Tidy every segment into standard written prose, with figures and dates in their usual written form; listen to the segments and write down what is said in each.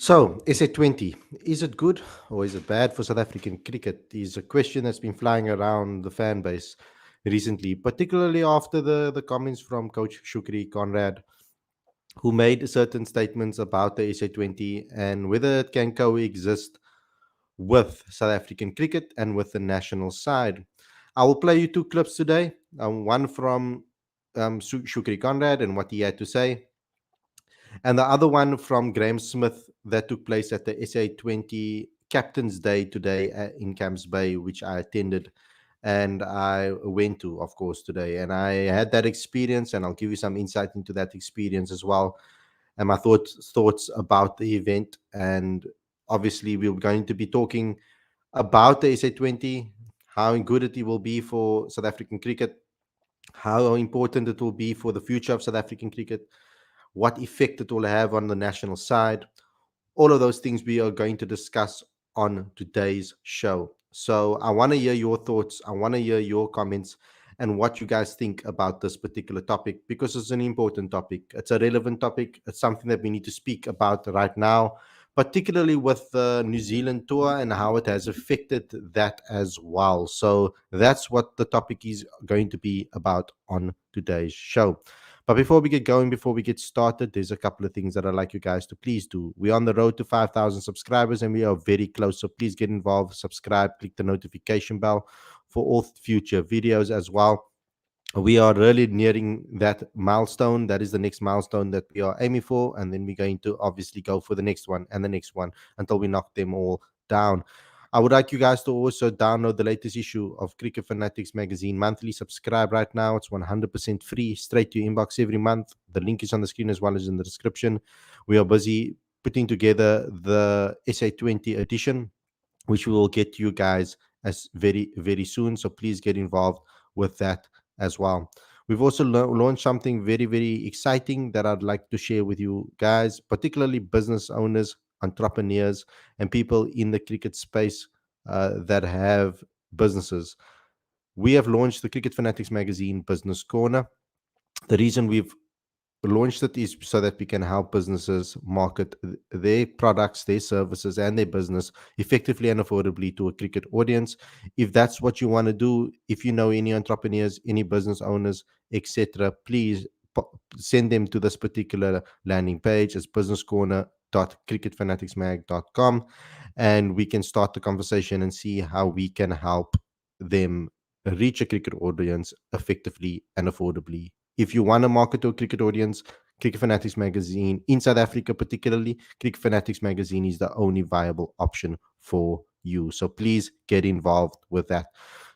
So, SA20, is it good or is it bad for South African cricket? Is a question that's been flying around the fan base recently, particularly after the comments from Coach Shukri Conrad, who made certain statements about the SA20 and whether it can coexist with South African cricket and with the national side. I will play you two clips today, one from Shukri Conrad and what he had to say, and the other one from Graeme Smith that took place at the SA20 Captain's Day today in Camps Bay, which I attended and I went to, of course, today. And I had that experience, and I'll give you some insight into that experience as well, and my thoughts about the event. And obviously, we're going to be talking about the SA20, how good it will be for South African cricket, how important it will be for the future of South African cricket, what effect it will have on the national side. All of those things we are going to discuss on today's show. So I want to hear your thoughts. I want to hear your comments and what you guys think about this particular topic, because it's an important topic. It's a relevant topic. It's something that we need to speak about right now, particularly with the New Zealand tour and how it has affected that as well. So that's what the topic is going to be about on today's show. But before we get going, before we get started, there's a couple of things that I'd like you guys to please do. We're on the road to 5,000 subscribers and we are very close. So please get involved, subscribe, click the notification bell for all future videos as well. We are really nearing that milestone. That is the next milestone that we are aiming for. And then we're going to obviously go for the next one and the next one until we knock them all down. I would like you guys to also download the latest issue of Cricket Fanatics magazine monthly. Subscribe right now. It's 100% free, straight to your inbox every month. The link is on the screen as well as in the description. We are busy putting together the SA20 edition, which we will get to you guys as very, very soon. So please get involved with that as well. We've also launched something very, very exciting that I'd like to share with you guys, particularly business owners, entrepreneurs, and people in the cricket space that have businesses. We have launched the Cricket Fanatics magazine Business Corner. The reason we've launched it is so that we can help businesses market their products, their services, and their business effectively and affordably to a cricket audience. If that's what you want to do, if you know any entrepreneurs, any business owners, etc., please send them to this particular landing page. It's businesscorner.cricketfanaticsmag.com, and we can start the conversation and see how we can help them reach a cricket audience effectively and affordably. If you want to market to a cricket audience, Cricket Fanatics magazine in South Africa, particularly, Cricket Fanatics magazine is the only viable option for you. So please get involved with that.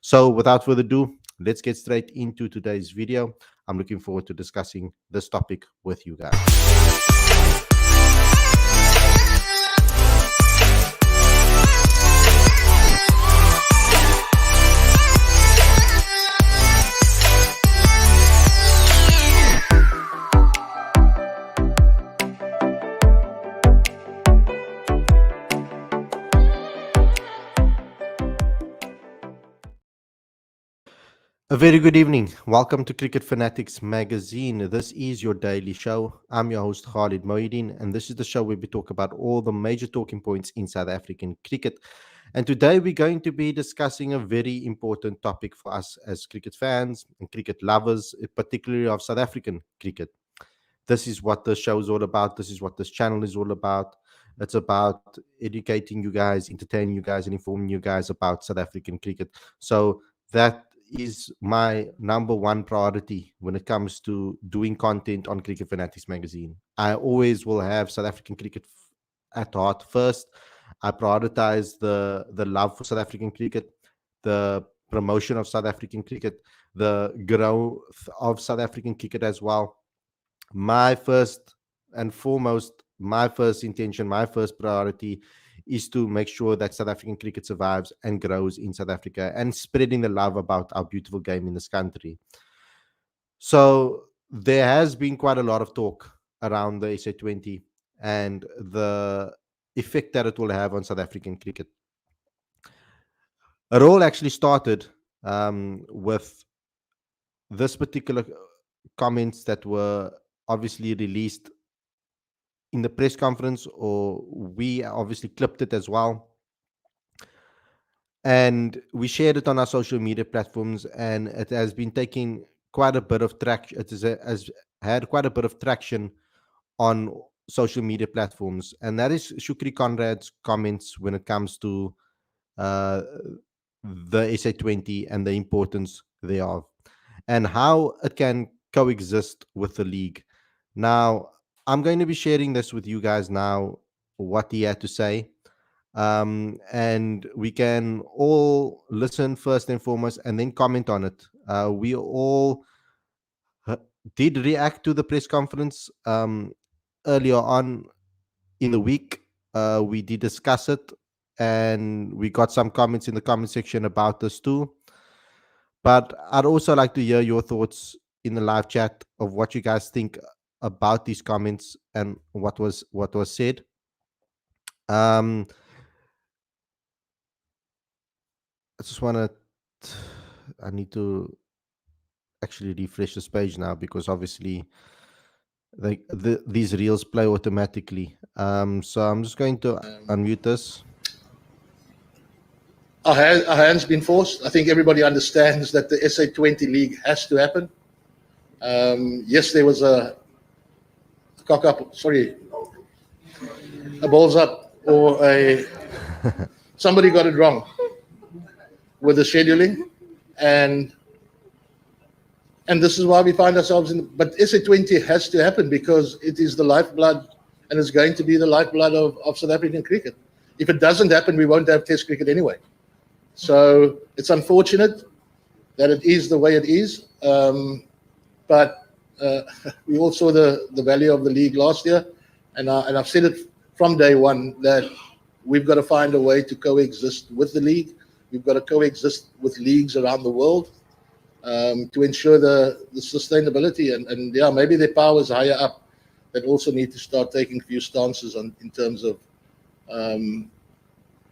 So without further ado, let's get straight into today's video. I'm looking forward to discussing this topic with you guys. A very good evening. Welcome to Cricket Fanatics magazine. This is your daily show. I'm your host Khalid, and this is the show where we talk about all the major talking points in South African cricket. And today we're going to be discussing a very important topic for us as cricket fans and cricket lovers, particularly of South African cricket. This is what the show is all about. This is what this channel is all about. It's about educating you guys, entertaining you guys, and informing you guys about South African cricket. So that is my number one priority when it comes to doing content on Cricket Fanatics magazine. I always will have South African cricket at heart first. I prioritize the love for South African cricket, the promotion of South African cricket, the growth of South African cricket as well. My first and foremost, my first intention, my first priority is to make sure that South African cricket survives and grows in South Africa and spreading the love about our beautiful game in this country. So there has been quite a lot of talk around the SA20 and the effect that it will have on South African cricket. It all actually started with this particular comments that were obviously released in the press conference, or we obviously clipped it as well, and we shared it on our social media platforms, and it has been taking quite a bit of traction. Has had quite a bit of traction on social media platforms, and that is Shukri Conrad's comments when it comes to uh, the SA20 and the importance thereof, and how it can coexist with the league. Now, I'm going to be sharing this with you guys now, what he had to say. And we can all listen first and foremost and then comment on it. We all uh, did react to the press conference earlier on in the week. We did discuss it, and we got some comments in the comment section about this too. But I'd also like to hear your thoughts in the live chat of what you guys think about these comments and what was said. Um, I just want to. I need to actually refresh this page now, because obviously these reels play automatically. So I'm just going to unmute this. Our hand's been forced. I think everybody understands that the SA20 league has to happen. Yes, there was a cock up, sorry, a balls up, or somebody got it wrong with the scheduling, and this is why we find ourselves in. But SA20 has to happen because it is the lifeblood, and it's going to be the lifeblood of South African cricket. If it doesn't happen, we won't have Test cricket anyway. So it's unfortunate that it is the way it is, but we all saw the value of the league last year, and I've said it from day one that we've got to find a way to coexist with the league. We've got to coexist with leagues around the world to ensure the sustainability, and yeah, maybe their powers higher up that also need to start taking a few stances in terms of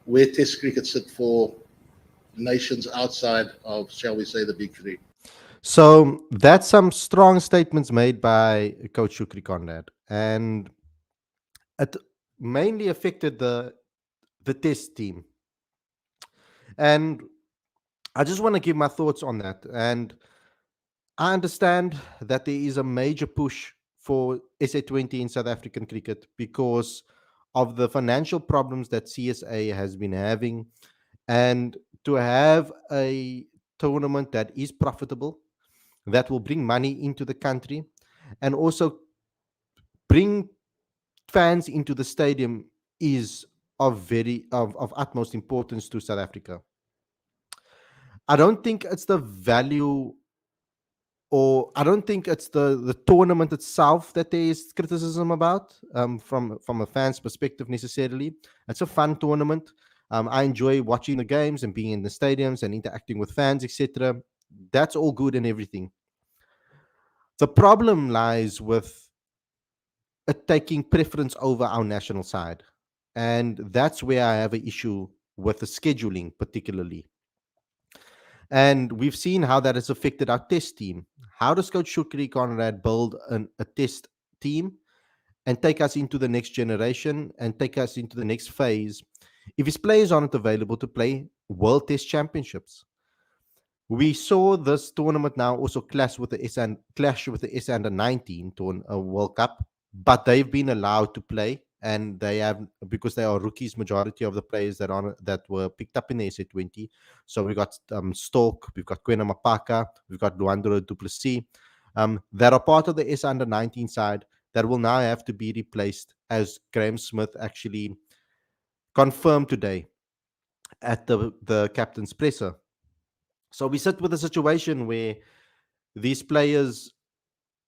where Test cricket sit for nations outside of, shall we say, the big three. So that's some strong statements made by Coach Shukri Conrad, and it mainly affected the Test team. And I just want to give my thoughts on that. And I understand that there is a major push for SA20 in South African cricket because of the financial problems that CSA has been having, and to have a tournament that is profitable, that will bring money into the country, and also bring fans into the stadium is of utmost importance to South Africa. I don't think it's the value, or I don't think it's the tournament itself that there is criticism about, from a fan's perspective necessarily. It's a fun tournament. I enjoy watching the games and being in the stadiums and interacting with fans, etc. That's all good and everything. The problem lies with it taking preference over our national side, and that's where I have an issue with the scheduling, particularly. And we've seen how that has affected our test team. How does Coach Shukri Conrad build a test team and take us into the next generation and take us into the next phase if his players aren't available to play World Test Championships? We saw this tournament now also clash with the S under 19 World Cup, but they've been allowed to play, and they have, because they are rookies, majority of the players that were picked up in the SA20. So we got Stork, we've got Kwena Mapaka, we've got Luandro Duplessis, that are part of the S under 19 side that will now have to be replaced, as Graeme Smith actually confirmed today at the captain's presser. So we sit with a situation where these players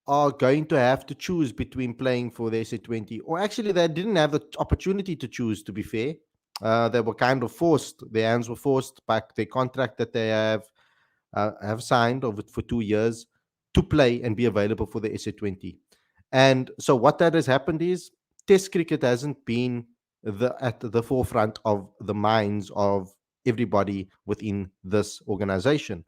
are going to have to choose between playing for the SA20, or actually they didn't have the opportunity to choose, to be fair. They were kind of forced. Their hands were forced by the contract that they have signed for 2 years to play and be available for the SA20. And so what that has happened is Test cricket hasn't been at the forefront of the minds of everybody within this organization.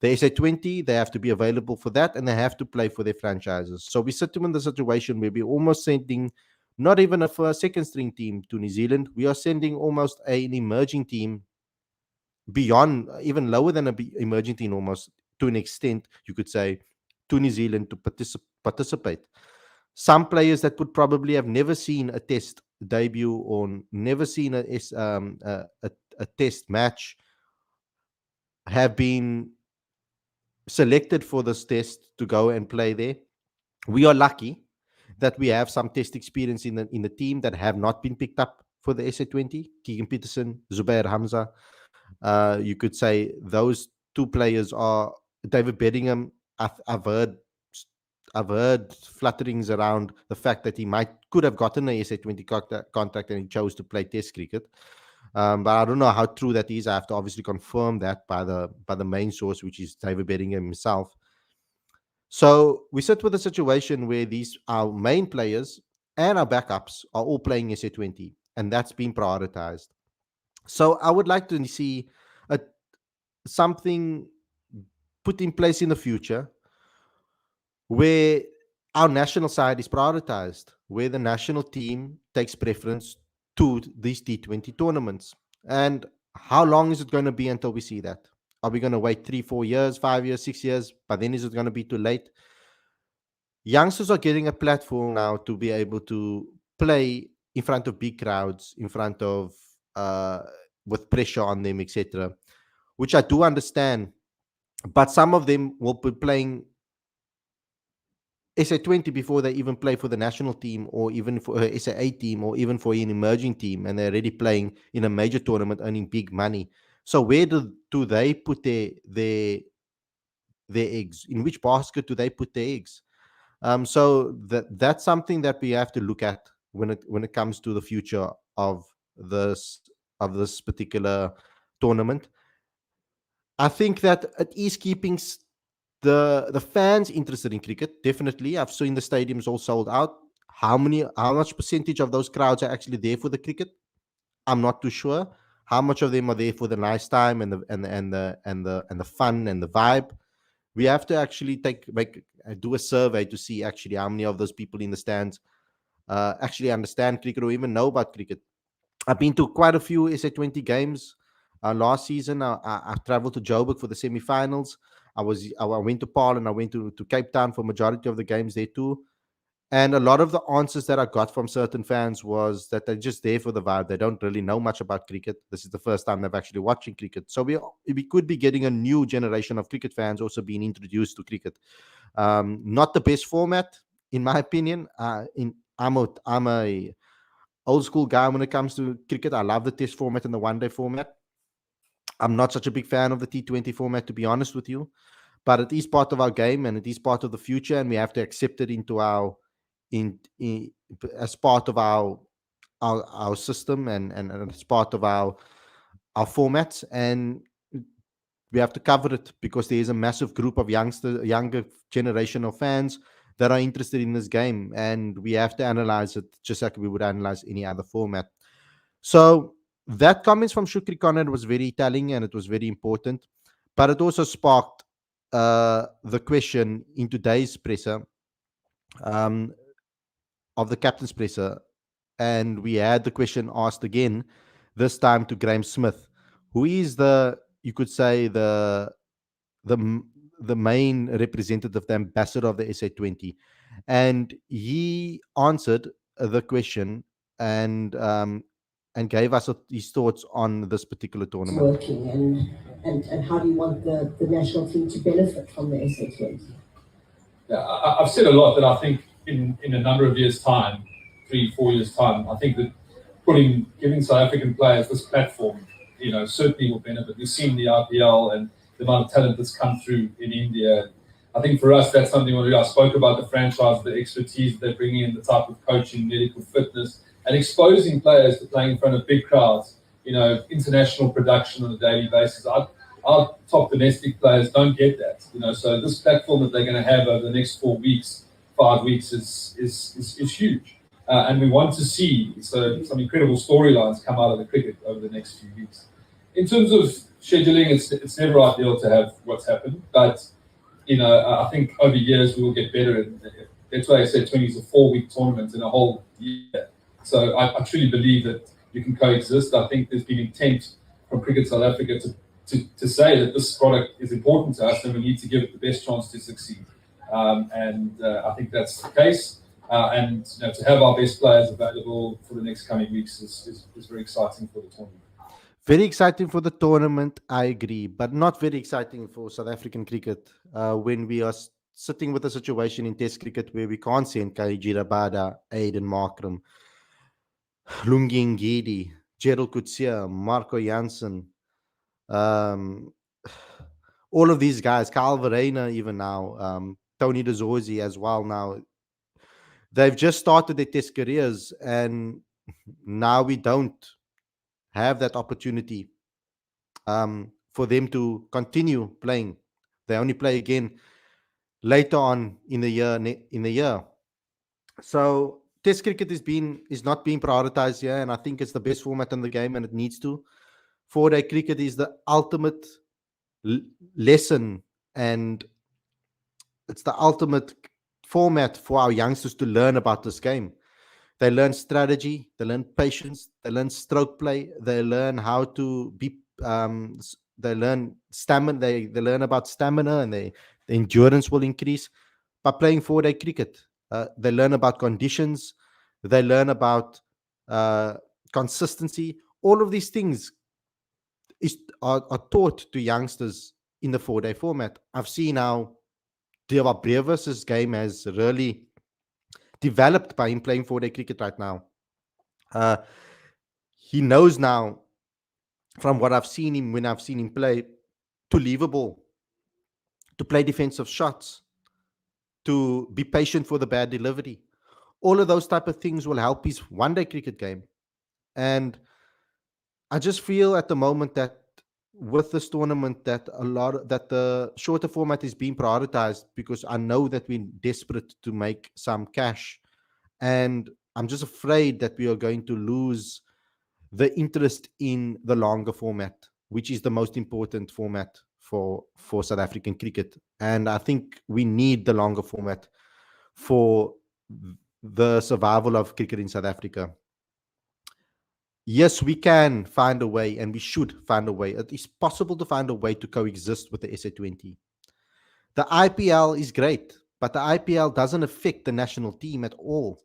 The SA20, they have to be available for that, and they have to play for their franchises. So we sit in the situation where we're almost sending not even a first, second string team to New Zealand. We are sending almost an emerging team beyond, even lower than a emerging team, almost to an extent, you could say, to New Zealand to participate. Some players that would probably have never seen a test debut or never seen a test match have been selected for this test to go and play there. We are lucky that we have some test experience in the team that have not been picked up for the SA20. Keegan Peterson, Zubair Hamza. You could say those two players are David Bedingham. I've heard flutterings around the fact that he could have gotten a SA20 contract and he chose to play Test cricket. But I don't know how true that is. I have to obviously confirm that by the main source, which is David Bedingham himself. So we sit with a situation where our main players and our backups are all playing SA20, and that's been prioritized. So I would like to see something put in place in the future where our national side is prioritized, where the national team takes preference to these T20 tournaments. And how long is it going to be until we see that? Are we going to wait 3, 4 years, 5 years, 6 years? But then is it going to be too late? Youngsters are getting a platform now to be able to play in front of big crowds, in front of with pressure on them, etc., which I do understand. But some of them will be playing SA20 before they even play for the national team, or even for a SA8 team, or even for an emerging team, and they're already playing in a major tournament, earning big money. So where do they put their eggs? In which basket do they put their eggs? So that's something that we have to look at when it comes to the future of this particular tournament. I think that it is keeping the fans interested in cricket. Definitely, I've seen the stadiums all sold out. How much percentage of those crowds are actually there for the cricket? I'm not too sure. How much of them are there for the nice time and the fun and the vibe? We have to actually do a survey to see actually how many of those people in the stands actually understand cricket or even know about cricket. I've been to quite a few SA20 games. Last season, I traveled to Joburg for the semi-finals. I went to Paarl and I went to Cape Town for majority of the games there too. And a lot of the answers that I got from certain fans was that they're just there for the vibe. They don't really know much about cricket. This is the first time they've actually watching cricket. So we could be getting a new generation of cricket fans also being introduced to cricket. Not the best format, in my opinion. I'm a old school guy when it comes to cricket. I love the test format and the one-day format. I'm not such a big fan of the T20 format, to be honest with you. But it is part of our game and it is part of the future, and we have to accept it into as part of our system and as part of our formats, and we have to cover it because there is a massive group of younger generation of fans that are interested in this game, and we have to analyze it just like we would analyze any other format. So that comments from Shukri Conrad was very telling and it was very important, but it also sparked the question in today's presser, of the captain's presser, and we had the question asked again, this time to Graeme Smith, who is you could say the main representative, the ambassador of the SA20, and he answered the question and gave us his thoughts on this particular tournament. Working and how do you want the national team to benefit from the SA20? Yeah, I've said a lot that I think in a number of years' time, 3-4 years' time, I think that giving South African players this platform, certainly will benefit. We've seen the IPL and the amount of talent that's come through in India. I think for us, that's something where I spoke about the franchise, the expertise they're bringing in, the type of coaching, medical fitness, and exposing players to playing in front of big crowds, international production on a daily basis. Our top domestic players don't get that, so this platform that they're going to have over the next 4 weeks, 5 weeks is huge. And we want to see some incredible storylines come out of the cricket over the next few weeks. In terms of scheduling, it's never ideal to have what's happened, but I think over years we will get better that's why I said 20 is a 4-week tournament in a whole year. So I truly believe that you can coexist. I think there's been intent from Cricket South Africa to say that this product is important to us and we need to give it the best chance to succeed. I think that's the case. And to have our best players available for the next coming weeks is very exciting for the tournament. Very exciting for the tournament, I agree, but not very exciting for South African cricket when we are sitting with a situation in Test cricket where we can't send Kaiji Rabada, Aiden Markram, Lungi Ngidi, Gerald Coetzee, Marco Jansen, all of these guys, Kyle Verreynne even now, Tony De Zorzi as well now. They've just started their Test careers and now we don't have that opportunity for them to continue playing. They only play again later on in the year. So Test cricket is not being prioritized here, and I think it's the best format in the game, and it needs to. 4-day cricket is the ultimate lesson, and it's the ultimate format for our youngsters to learn about this game. They learn strategy, they learn patience, they learn stroke play, they learn how to be. They learn stamina. They learn about stamina, and the endurance will increase by playing 4-day cricket. They learn about conditions. They learn about consistency. All of these things are taught to youngsters in the 4-day format. I've seen how Deva Brevis' game has really developed by him playing 4-day cricket right now. He knows now, from what I've seen him, when I've seen him play, to leave a ball, to play defensive shots, to be patient for the bad delivery. All of those type of things will help his 1-day cricket game. And I just feel at the moment that with this tournament that the shorter format is being prioritized, because I know that we're desperate to make some cash. And I'm just afraid that we are going to lose the interest in the longer format, which is the most important format for South African cricket. And I think we need the longer format for the survival of cricket in South Africa. Yes, we can find a way, and we should find a way. It is possible to find a way to coexist with the SA20. The IPL is great, but the IPL doesn't affect the national team at all.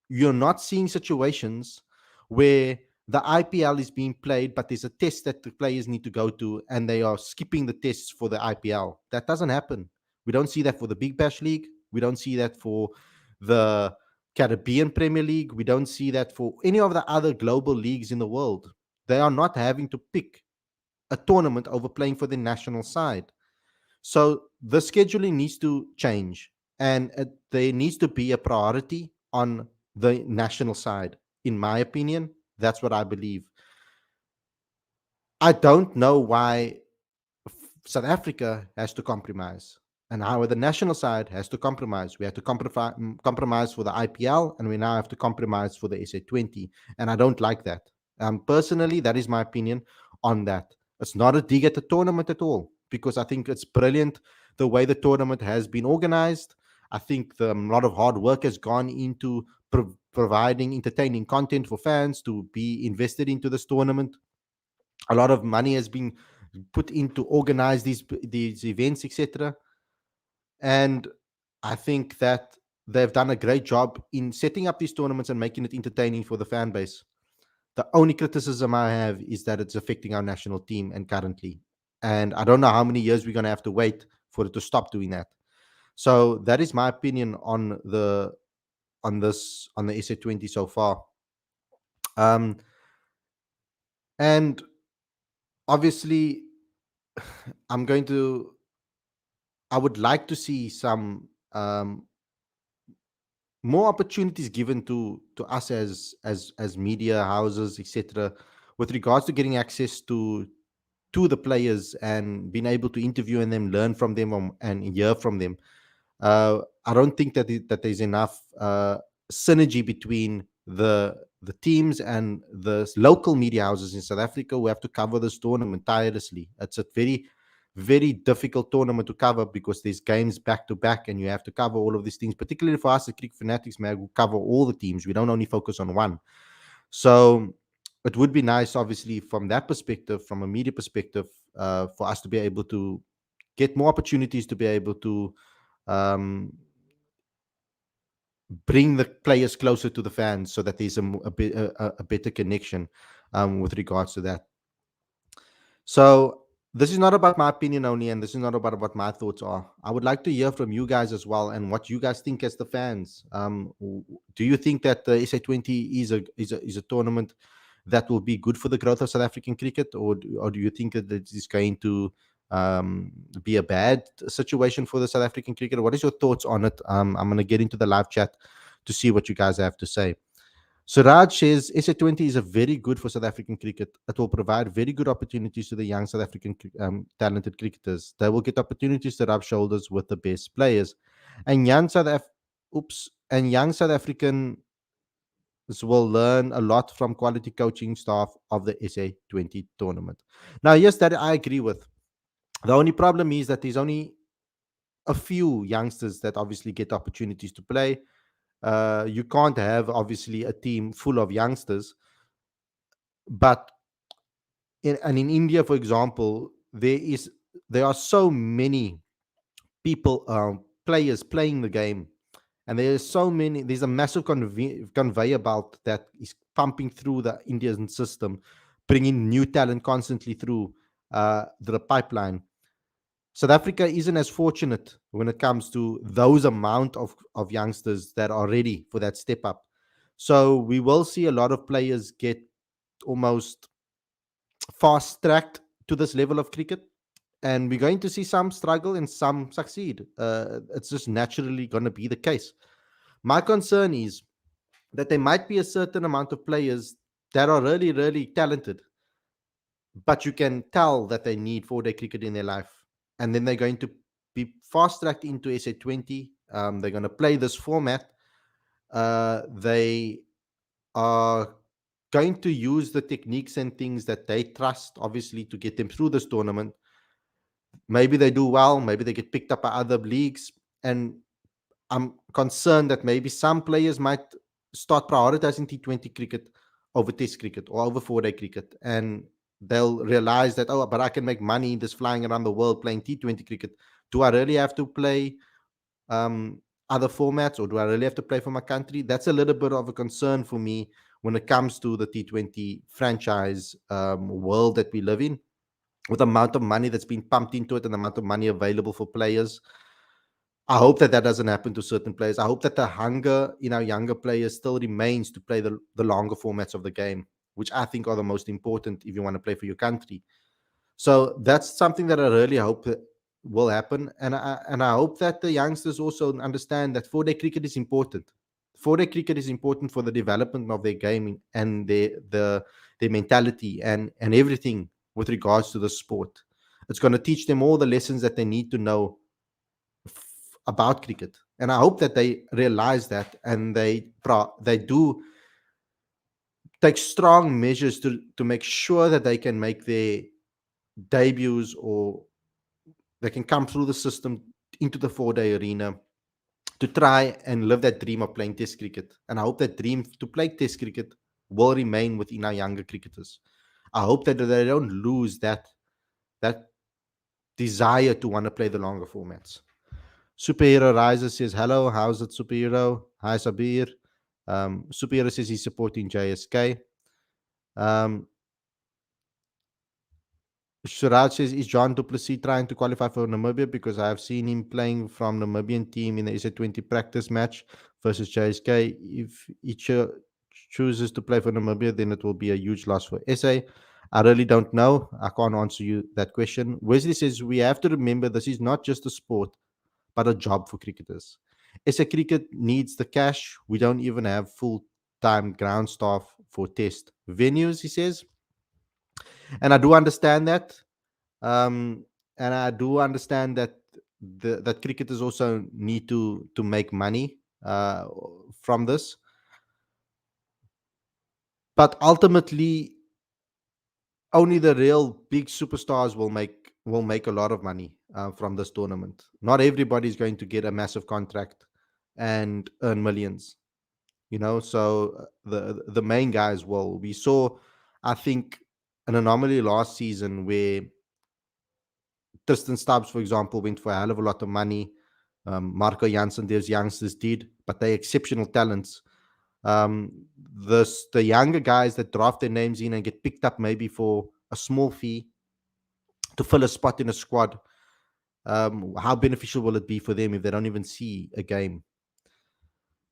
You're not seeing situations where the IPL is being played, but there's a test that the players need to go to, and they are skipping the tests for the IPL. That doesn't happen. We don't see that for the Big Bash League. We don't see that for the Caribbean Premier League. We don't see that for any of the other global leagues in the world. They are not having to pick a tournament over playing for the national side. So the scheduling needs to change, and there needs to be a priority on the national side. In my opinion, that's what I believe. I don't know why South Africa has to compromise, and how the national side has to compromise. We have to compromise for the IPL, and we now have to compromise for the SA20. And I don't like that. Personally, that is my opinion on that. It's not a dig at the tournament at all, because I think it's brilliant the way the tournament has been organized. I think a lot of hard work has gone into providing entertaining content for fans to be invested into this tournament. A lot of money has been put into organize these events, etc. And I think that they've done a great job in setting up these tournaments and making it entertaining for the fan base. The only criticism I have is that it's affecting our national team, and currently. And I don't know how many years we're going to have to wait for it to stop doing that. So that is my opinion on the SA20 so far. And obviously, I would like to see some more opportunities given to us as media houses, etc., with regards to getting access to the players and being able to interview and them, learn from them, and hear from them. I don't think that there's enough synergy between the teams and the local media houses in South Africa who have to cover this tournament tirelessly. It's a very, very difficult tournament to cover because there's games back to back and you have to cover all of these things, particularly for us at Cricket Fanatics, man, we cover all the teams. We don't only focus on one. So it would be nice, obviously, from that perspective, from a media perspective, for us to be able to get more opportunities to be able to bring the players closer to the fans so that there's a better connection with regards to that. So this is not about my opinion only, and this is not about what my thoughts are. I would like to hear from you guys as well, and what you guys think as the fans. Do you think that the SA20 is a tournament that will be good for the growth of South African cricket, or do you think that it is going to be a bad situation for the South African cricket? What is your thoughts on it? I'm going to get into the live chat to see what you guys have to say. Suraj says SA20 is a very good for South African cricket. It will provide very good opportunities to the young South African talented cricketers. They will get opportunities to rub shoulders with the best players, and young South Africans will learn a lot from quality coaching staff of the SA20 tournament. Now, yes, that I agree with. The only problem is that there's only a few youngsters that obviously get opportunities to play. You can't have obviously a team full of youngsters, but in India, for example, there are so many people, players playing the game, and there's a massive conveyor belt that is pumping through the Indian system, bringing new talent constantly through the pipeline. South Africa isn't as fortunate when it comes to those amount of youngsters that are ready for that step up. So we will see a lot of players get almost fast tracked to this level of cricket, and we're going to see some struggle and some succeed. It's just naturally going to be the case. My concern is that there might be a certain amount of players that are really, really talented, but you can tell that they need 4-day cricket in their life. And then they're going to be fast tracked into SA20. They're going to play this format. They are going to use the techniques and things that they trust, obviously, to get them through this tournament. Maybe they do well. Maybe they get picked up by other leagues. And I'm concerned that maybe some players might start prioritizing T20 cricket over Test cricket or over 4-day cricket. And they'll realize that, oh, but I can make money just flying around the world playing T20 cricket. Do I really have to play other formats, or do I really have to play for my country? That's a little bit of a concern for me when it comes to the T20 franchise world that we live in, with the amount of money that's been pumped into it and the amount of money available for players. I hope that doesn't happen to certain players. I hope that the hunger in our younger players still remains to play the longer formats of the game, which I think are the most important if you want to play for your country. So that's something that I really hope that will happen. And I hope that the youngsters also understand that 4-day cricket is important. 4-day cricket is important for the development of their gaming and their mentality and everything with regards to the sport. It's going to teach them all the lessons that they need to know about cricket, and I hope that they realize that, and they do take strong measures to make sure that they can make their debuts, or they can come through the system into the 4-day arena to try and live that dream of playing Test cricket. And I hope that dream to play Test cricket will remain within our younger cricketers. I hope that they don't lose that desire to want to play the longer formats. Superhero Riser says, hello, how's it, Superhero? Hi, Sabir. Superhero says he's supporting JSK. Suraj says, is John Duplessis trying to qualify for Namibia? Because I've seen him playing from Namibian team in the SA20 practice match versus JSK. If he chooses to play for Namibia, then it will be a huge loss for SA. I really don't know. I can't answer you that question. Wesley says, we have to remember this is not just a sport, but a job for cricketers. SA cricket needs the cash. We don't even have full-time ground staff for test venues, he says. And I do understand that. And I do understand that that cricketers also need to make money from this. But ultimately, only the real big superstars will will make a lot of money from this tournament. Not everybody is going to get a massive contract and earn millions, So the main guys will. We saw, I think, an anomaly last season where Tristan Stubbs, for example, went for a hell of a lot of money. Marco Janssen, those youngsters did, but they're exceptional talents. The younger guys that draft their names in and get picked up maybe for a small fee to fill a spot in a squad, how beneficial will it be for them if they don't even see a game?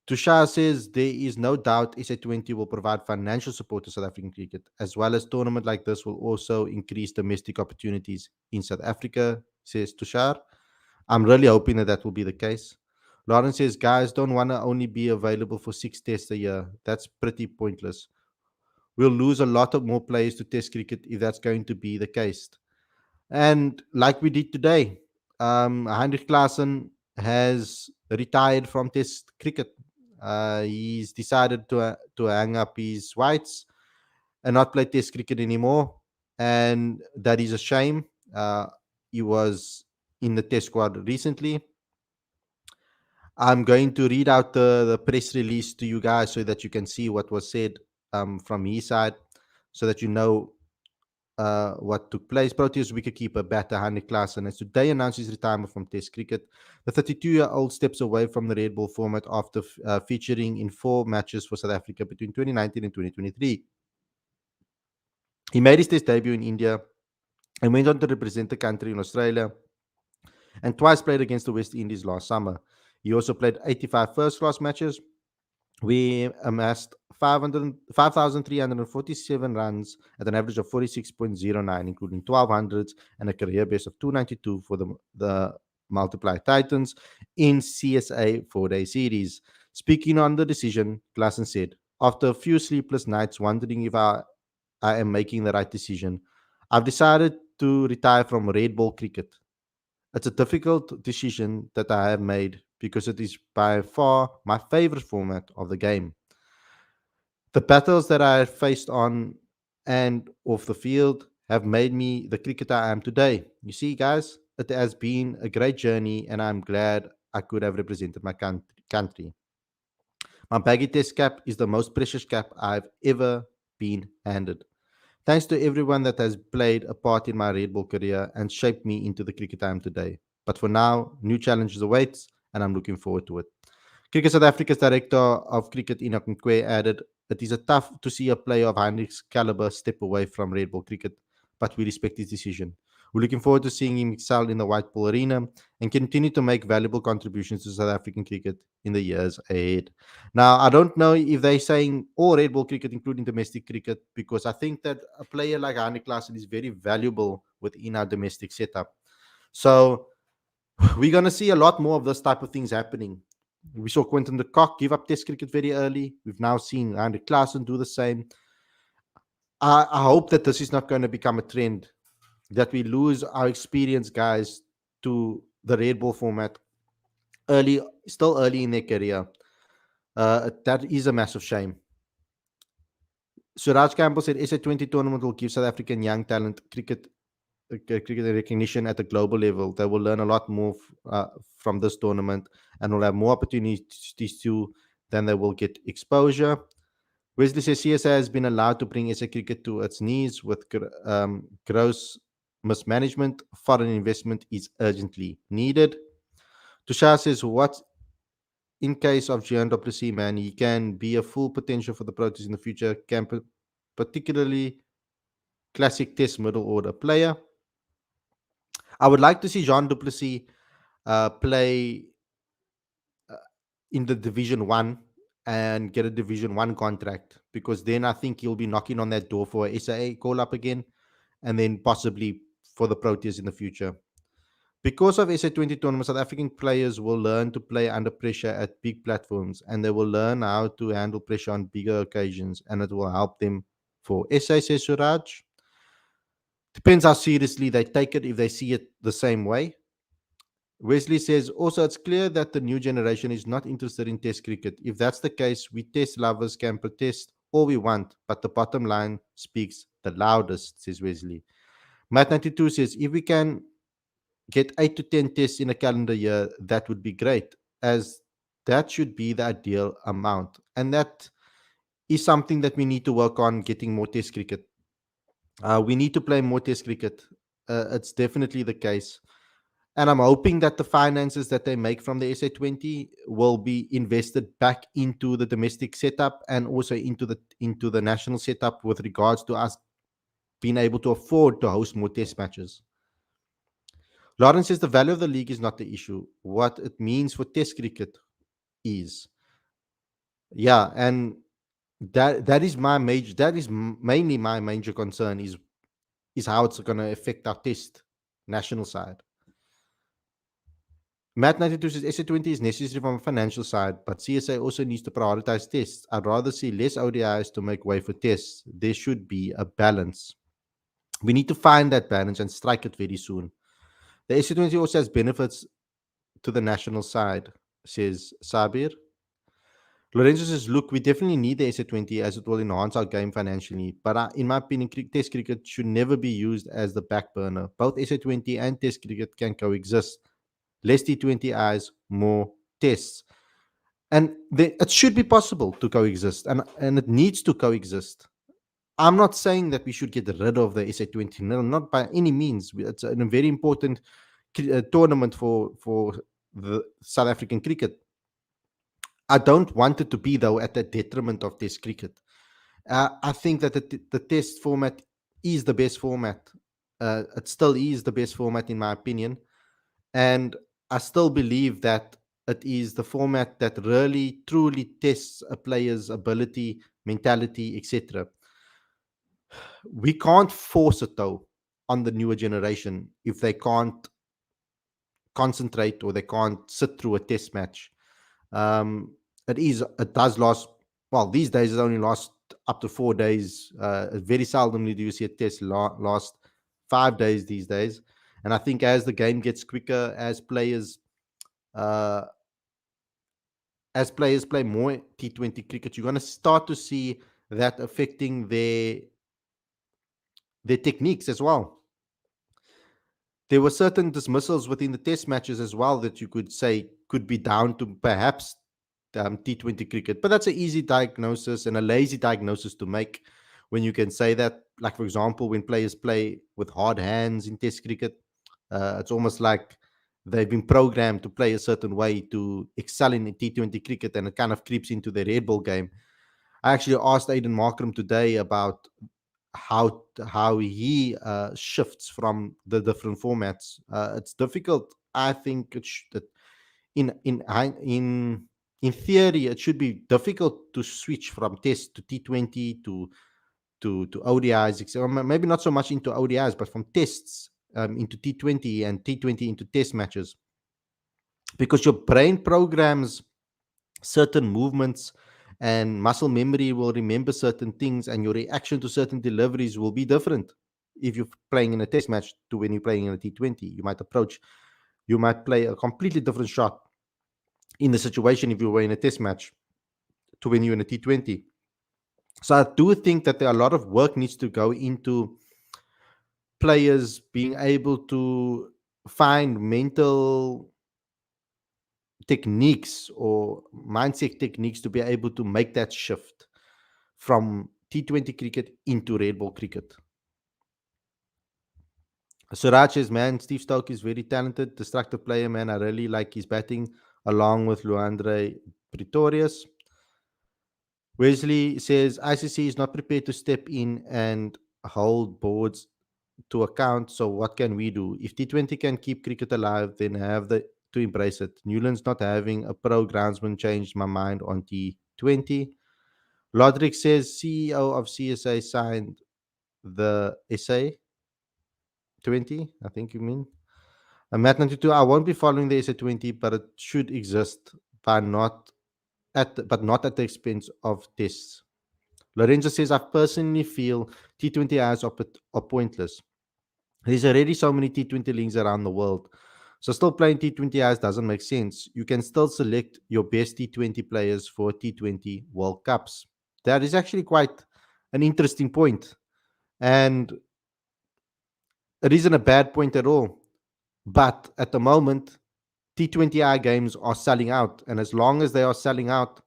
Tushar says there is no doubt SA20 will provide financial support to South African cricket, as well as tournament like this will also increase domestic opportunities in South Africa, says Tushar. I'm really hoping that will be the case. Lawerence says, guys don't want to only be available for 6 tests a year. That's pretty pointless. We'll lose a lot of more players to test cricket if that's going to be the case. And like we did today, Heinrich Klaasen has retired from test cricket. He's decided to hang up his whites and not play test cricket anymore. And that is a shame. He was in the test squad recently. I'm going to read out the press release to you guys so that you can see what was said from his side, so that you know what took place. Proteas wicketkeeper batter Heinrich Klaasen has today announced his retirement from Test cricket. The 32-year-old steps away from the red ball format after featuring in 4 matches for South Africa between 2019 and 2023. He made his Test debut in India and went on to represent the country in Australia and twice played against the West Indies last summer. He also played 85 first-class matches. We amassed 5,347 runs at an average of 46.09, including 1,200s and a career best of 292 for the Multiply Titans in CSA 4-day series. Speaking on the decision, Klaasen said, after a few sleepless nights wondering if I am making the right decision, I've decided to retire from red ball cricket. It's a difficult decision that I have made because it is by far my favorite format of the game. The battles that I have faced on and off the field have made me the cricketer I am today. You see, guys, it has been a great journey and I'm glad I could have represented my country. My baggy test cap is the most precious cap I've ever been handed. Thanks to everyone that has played a part in my red ball career and shaped me into the cricketer I am today. But for now, new challenges awaits and I'm looking forward to it. Cricket South Africa's director of cricket, Enoch Nkwe, added, it is tough to see a player of Heinrich's caliber step away from red ball cricket, but we respect his decision. We're looking forward to seeing him excel in the white ball arena and continue to make valuable contributions to South African cricket in the years ahead. Now, I don't know if they're saying all red ball cricket, including domestic cricket, because I think that a player like Heinrich Klaasen is very valuable within our domestic setup. So we're going to see a lot more of this type of things happening. We saw Quinton de Kock give up test cricket very early. We've now seen Heinrich Klaasen do the same. I hope that this is not going to become a trend, that we lose our experienced guys to the red ball format still early in their career. That is a massive shame. Suraj Campbell said SA20 tournament will give South African young talent cricket recognition at the global level. They will learn a lot more from this tournament and will have more opportunities than they will get exposure. Wesley says CSA has been allowed to bring SA cricket to its knees with gross mismanagement. Foreign investment is urgently needed. Tushar says, what in case of John Duminy, man, he can be a full potential for the Proteas in the future, particularly classic test middle order player. I would like to see John Duminy play in the Division 1 and get a Division 1 contract, because then I think he'll be knocking on that door for a SAA call-up again, and then possibly for the Proteas in the future. Because of SA20 tournaments, South African players will learn to play under pressure at big platforms, and they will learn how to handle pressure on bigger occasions, and it will help them for SA, says Suraj. Depends how seriously they take it, if they see it the same way. Wesley says, also, it's clear that the new generation is not interested in test cricket. If that's the case, we test lovers can protest all we want, but the bottom line speaks the loudest, says Wesley. Matt92 says, if we can get 8 to 10 tests in a calendar year, that would be great, as that should be the ideal amount. And that is something that we need to work on, getting more test cricket. We need to play more test cricket. It's definitely the case. And I'm hoping that the finances that they make from the SA20 will be invested back into the domestic setup and also into the national setup with regards to us being able to afford to host more test matches. Lawerence says the value of the league is not the issue. What it means for test cricket is. Yeah, and that is my major, mainly my major concern is how it's going to affect our test national side. Matt92 says SA20 is necessary from a financial side, but CSA also needs to prioritize tests. I'd rather see less ODIs to make way for tests. There should be a balance. We need to find that balance and strike it very soon. The SA20 also has benefits to the national side, says Sabir. Lorenzo says, look, we definitely need the SA20 as it will enhance our game financially. But in my opinion, test cricket should never be used as the back burner. Both SA20 and test cricket can coexist. Less T20Is, more tests. And it should be possible to coexist, and it needs to coexist. I'm not saying that we should get rid of the SA20. No, not by any means. It's a very important tournament for the South African cricket. I don't want it to be, though, at the detriment of Test cricket. I think that the Test format is the best format. It still is the best format, in my opinion. And I still believe that it is the format that really, truly tests a player's ability, mentality, etc. We can't force it, though, on the newer generation if they can't concentrate or they can't sit through a test match. It does last, well, these days it only lasts up to 4 days. Very seldomly do you see a test last 5 days these days. And I think as the game gets quicker, as players play more T20 cricket, you're going to start to see that affecting their techniques as well. There were certain dismissals within the test matches as well that you could say could be down to perhaps T20 cricket, but that's an easy diagnosis and a lazy diagnosis to make when you can say that. Like, for example, when players play with hard hands in test cricket, it's almost like they've been programmed to play a certain way to excel in T20 cricket, and it kind of creeps into the red ball game. I actually asked Aiden Markram today about how he shifts from the different formats. It's difficult. I think that in theory it should be difficult to switch from test to T20 to ODIs, etc. Maybe not so much into ODIs, but from tests into T20 and T20 into test matches, because your brain programs certain movements and muscle memory will remember certain things, and your reaction to certain deliveries will be different if you're playing in a test match to when you're playing in a T20. You might play a completely different shot in the situation if you were in a test match to when you're in a T20. So I do think that there are a lot of work needs to go into players being able to find mental techniques or mindset techniques to be able to make that shift from T20 cricket into red ball cricket. Suraj says, man, Steve Stokes is very talented, destructive player, man. I really like his batting along with Luandre Pretorius. Wesley says, ICC is not prepared to step in and hold boards to account. So what can we do? If T20 can keep cricket alive, then have to embrace it. Newlands not having a pro groundsman changed my mind on T20. Lodrick says, CEO of CSA signed the SA20, I think you mean. Matt92, I won't be following the SA20, but it should exist, but not at the expense of tests. Lorenzo says, I personally feel T20Is are pointless. There's already so many T20 leagues around the world. So still playing T20Is doesn't make sense. You can still select your best T20 players for T20 World Cups. That is actually quite an interesting point. And it isn't a bad point at all. But at the moment, T20I games are selling out. And as long as they are selling out,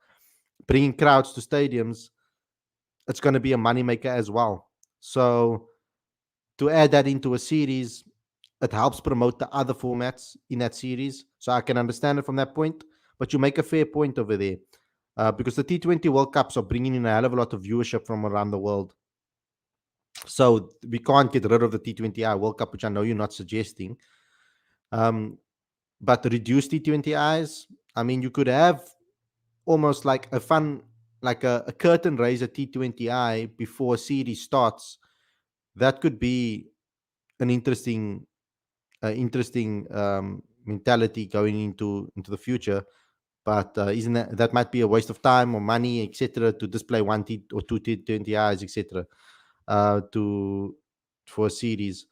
bringing crowds to stadiums, it's going to be a moneymaker as well. So to add that into a series, it helps promote the other formats in that series. So I can understand it from that point. But you make a fair point over there. Because the T20 World Cups are bringing in a hell of a lot of viewership from around the world. So we can't get rid of the T20I World Cup, which I know you're not suggesting. But reduce T20Is, I mean, you could have almost like a fun, like a curtain raiser T20I before a series starts. That could be an interesting mentality going into the future. But isn't that might be a waste of time or money, etc., to display one T or two T20Is, etc., for a series.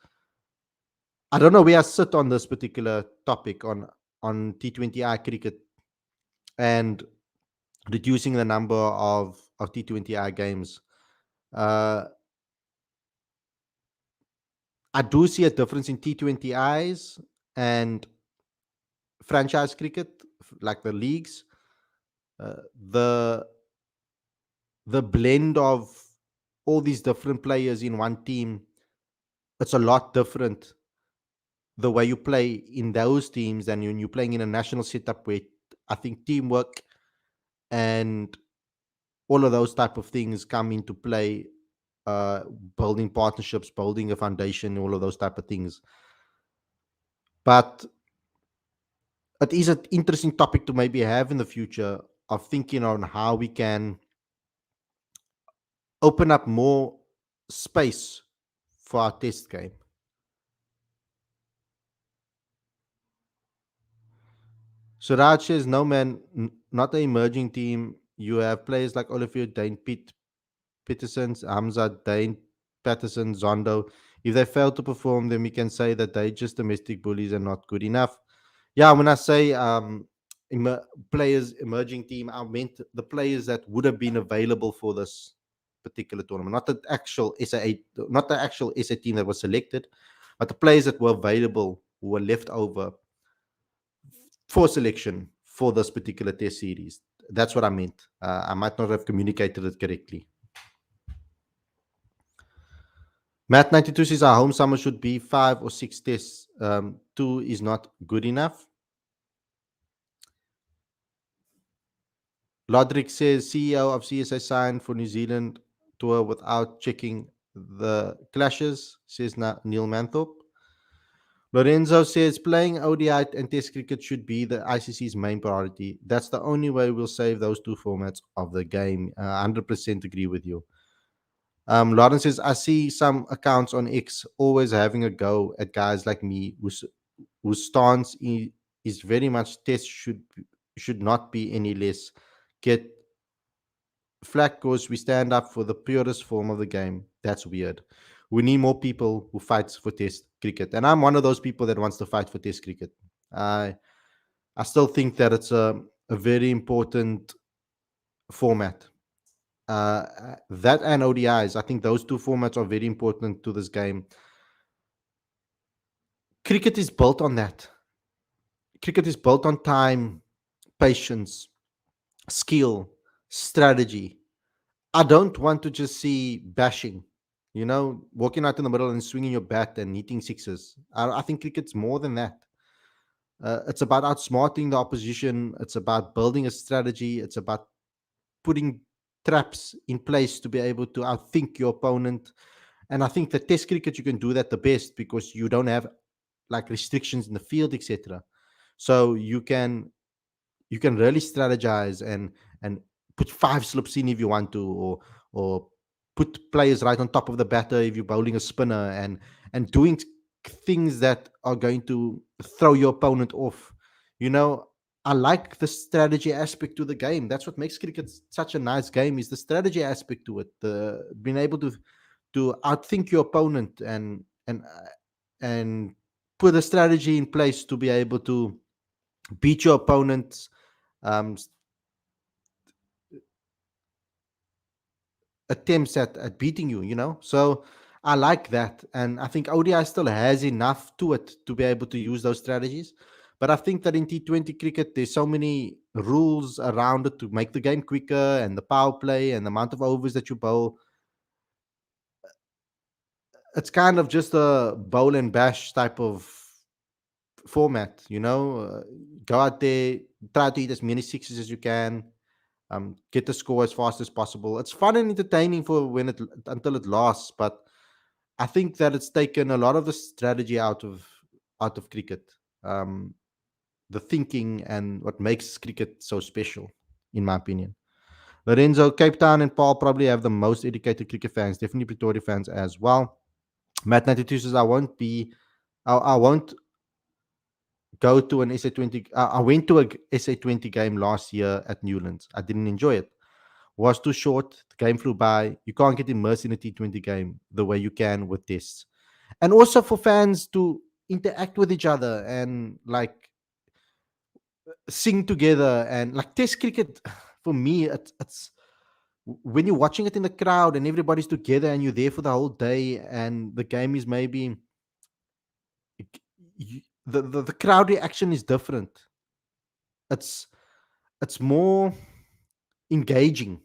I don't know where I sit on this particular topic on T20I cricket and reducing the number of T20I games. I do see a difference in T20Is and franchise cricket, like the leagues. The blend of all these different players in one team, it's a lot different the way you play in those teams than when you're playing in a national setup where I think teamwork and all of those type of things come into play, building partnerships, building a foundation, all of those type of things. But it is an interesting topic to maybe have in the future of thinking on how we can open up more space for our test game. So Raj says, no man, not an emerging team. You have players like Olivier Dane, Peterson, Hamza, Dane, Patterson, Zondo. If they fail to perform, then we can say that they're just domestic bullies and not good enough. Yeah, when I say players emerging team, I meant the players that would have been available for this particular tournament, not the actual SA team that was selected, but the players that were available who were left over for selection for this particular test series. That's what I meant. I might not have communicated it correctly. Matt 92 says our home summer should be 5 or 6 tests. 2 is not good enough. Lodrick says CEO of CSA signed for New Zealand tour without checking the clashes, says Neil Manthorpe. Lorenzo says playing ODI and Test cricket should be the ICC's main priority. That's the only way we'll save those two formats of the game. 100% agree with you. Lawrence says, I see some accounts on X always having a go at guys like me whose stance is very much test should not be any less. Get flack because we stand up for the purest form of the game. That's weird. We need more people who fight for test cricket. And I'm one of those people that wants to fight for test cricket. I still think that it's a very important format. That and ODIs, I think those two formats are very important to this game. Cricket is built on that. Cricket is built on time, patience, skill, strategy. I don't want to just see bashing, walking out in the middle and swinging your bat and hitting sixes. I think cricket's more than that. It's about outsmarting the opposition. It's about building a strategy. It's about putting traps in place to be able to outthink your opponent. And I think that test cricket, you can do that the best because you don't have like restrictions in the field, etc. So you can really strategize and put 5 slips in if you want to, or put players right on top of the batter if you're bowling a spinner, and doing things that are going to throw your opponent off. I like the strategy aspect to the game. That's what makes cricket such a nice game, is the strategy aspect to it. The being able to outthink your opponent and put a strategy in place to be able to beat your opponent's attempts at beating you. So I like that. And I think ODI still has enough to it to be able to use those strategies. But I think that in T20 cricket, there's so many rules around it to make the game quicker, and the power play and the amount of overs that you bowl. It's kind of just a bowl and bash type of format, go out there, try to hit as many sixes as you can, get the score as fast as possible. It's fun and entertaining for when it until it lasts, but I think that it's taken a lot of the strategy out of cricket, um, the thinking and what makes cricket so special, in my opinion. Lorenzo, Cape Town and Paul probably have the most educated cricket fans. Definitely Pretoria fans as well. Matt 92 says, I won't go to an SA20. I went to a SA20 game last year at Newlands. I didn't enjoy it. Was too short. The game flew by. You can't get immersed in a T20 game the way you can with tests. And also for fans to interact with each other and like sing together, and like test cricket for me, it's when you're watching it in the crowd and everybody's together and you're there for the whole day, and the game is maybe the crowd reaction is different. It's it's more engaging.